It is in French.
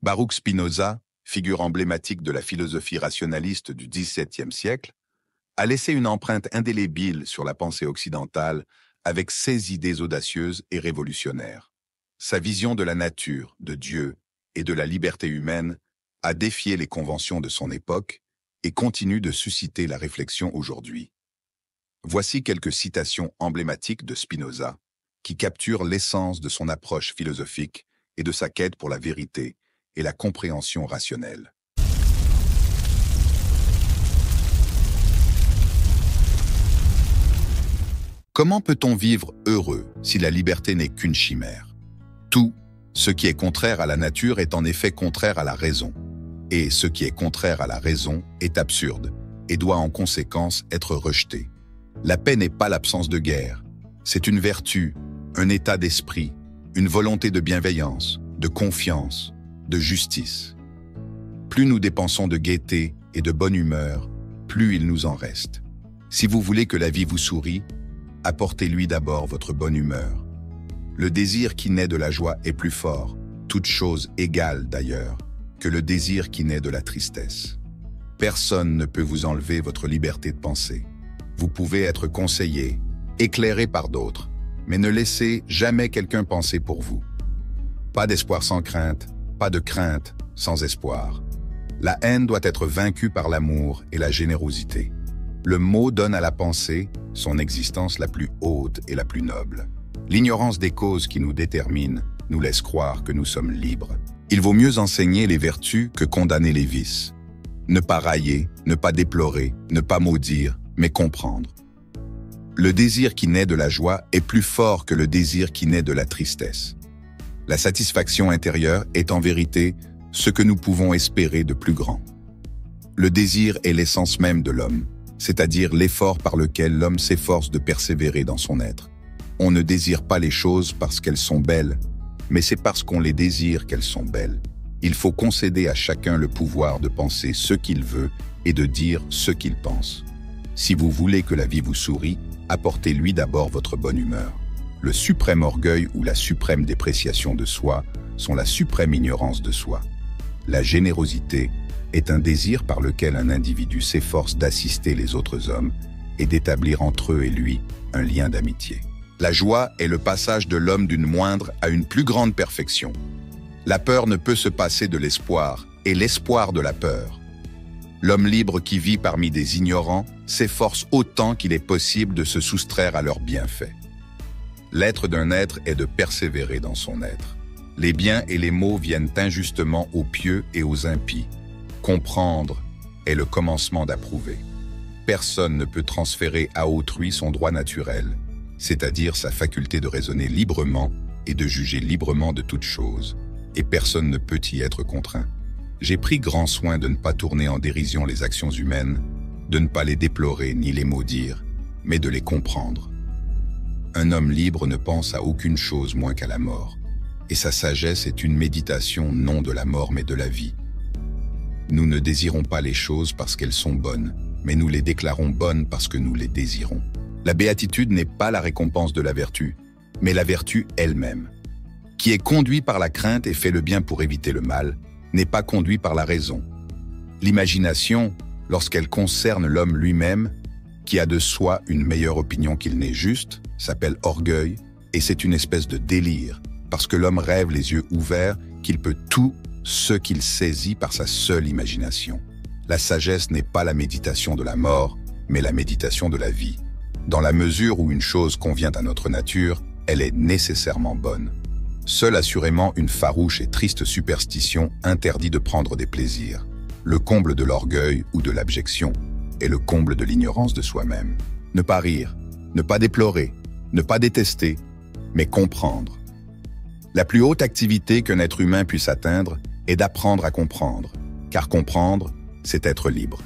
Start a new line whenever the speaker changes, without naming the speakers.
Baruch Spinoza, figure emblématique de la philosophie rationaliste du XVIIe siècle, a laissé une empreinte indélébile sur la pensée occidentale avec ses idées audacieuses et révolutionnaires. Sa vision de la nature, de Dieu et de la liberté humaine a défié les conventions de son époque et continue de susciter la réflexion aujourd'hui. Voici quelques citations emblématiques de Spinoza qui capturent l'essence de son approche philosophique et de sa quête pour la vérité et la compréhension rationnelle. Comment peut-on vivre heureux si la liberté n'est qu'une chimère? Tout ce qui est contraire à la nature est en effet contraire à la raison, et ce qui est contraire à la raison est absurde et doit en conséquence être rejeté. La paix n'est pas l'absence de guerre, c'est une vertu, un état d'esprit, une volonté de bienveillance, de confiance, de justice. Plus nous dépensons de gaieté et de bonne humeur, plus il nous en reste. Si vous voulez que la vie vous sourie, apportez-lui d'abord votre bonne humeur. Le désir qui naît de la joie est plus fort, toute chose égale d'ailleurs, que le désir qui naît de la tristesse. Personne ne peut vous enlever votre liberté de penser. Vous pouvez être conseillé, éclairé par d'autres, mais ne laissez jamais quelqu'un penser pour vous. Pas d'espoir sans crainte, pas de crainte sans espoir. La haine doit être vaincue par l'amour et la générosité. Le mot donne à la pensée son existence la plus haute et la plus noble. L'ignorance des causes qui nous déterminent nous laisse croire que nous sommes libres. Il vaut mieux enseigner les vertus que condamner les vices. Ne pas railler, ne pas déplorer, ne pas maudire, mais comprendre. Le désir qui naît de la joie est plus fort que le désir qui naît de la tristesse. La satisfaction intérieure est en vérité ce que nous pouvons espérer de plus grand. Le désir est l'essence même de l'homme, c'est-à-dire l'effort par lequel l'homme s'efforce de persévérer dans son être. On ne désire pas les choses parce qu'elles sont belles, mais c'est parce qu'on les désire qu'elles sont belles. Il faut concéder à chacun le pouvoir de penser ce qu'il veut et de dire ce qu'il pense. Si vous voulez que la vie vous sourie, apportez-lui d'abord votre bonne humeur. Le suprême orgueil ou la suprême dépréciation de soi sont la suprême ignorance de soi. La générosité est un désir par lequel un individu s'efforce d'assister les autres hommes et d'établir entre eux et lui un lien d'amitié. La joie est le passage de l'homme d'une moindre à une plus grande perfection. La peur ne peut se passer de l'espoir, et l'espoir de la peur. L'homme libre qui vit parmi des ignorants s'efforce autant qu'il est possible de se soustraire à leurs bienfaits. L'être d'un être est de persévérer dans son être. Les biens et les maux viennent injustement aux pieux et aux impies. Comprendre est le commencement d'approuver. Personne ne peut transférer à autrui son droit naturel, c'est-à-dire sa faculté de raisonner librement et de juger librement de toute chose, et personne ne peut y être contraint. J'ai pris grand soin de ne pas tourner en dérision les actions humaines, de ne pas les déplorer ni les maudire, mais de les comprendre. Un homme libre ne pense à aucune chose moins qu'à la mort, et sa sagesse est une méditation non de la mort mais de la vie. Nous ne désirons pas les choses parce qu'elles sont bonnes, mais nous les déclarons bonnes parce que nous les désirons. La béatitude n'est pas la récompense de la vertu, mais la vertu elle-même. Qui est conduit par la crainte et fait le bien pour éviter le mal, n'est pas conduit par la raison. L'imagination, lorsqu'elle concerne l'homme lui-même, qui a de soi une meilleure opinion qu'il n'est juste, s'appelle orgueil, et c'est une espèce de délire, parce que l'homme rêve les yeux ouverts qu'il peut tout ce qu'il saisit par sa seule imagination. La sagesse n'est pas la méditation de la mort, mais la méditation de la vie. Dans la mesure où une chose convient à notre nature, elle est nécessairement bonne. Seule assurément une farouche et triste superstition interdit de prendre des plaisirs. Le comble de l'orgueil ou de l'abjection est le comble de l'ignorance de soi-même. Ne pas rire, ne pas déplorer, ne pas détester, mais comprendre. La plus haute activité qu'un être humain puisse atteindre est d'apprendre à comprendre, car comprendre, c'est être libre.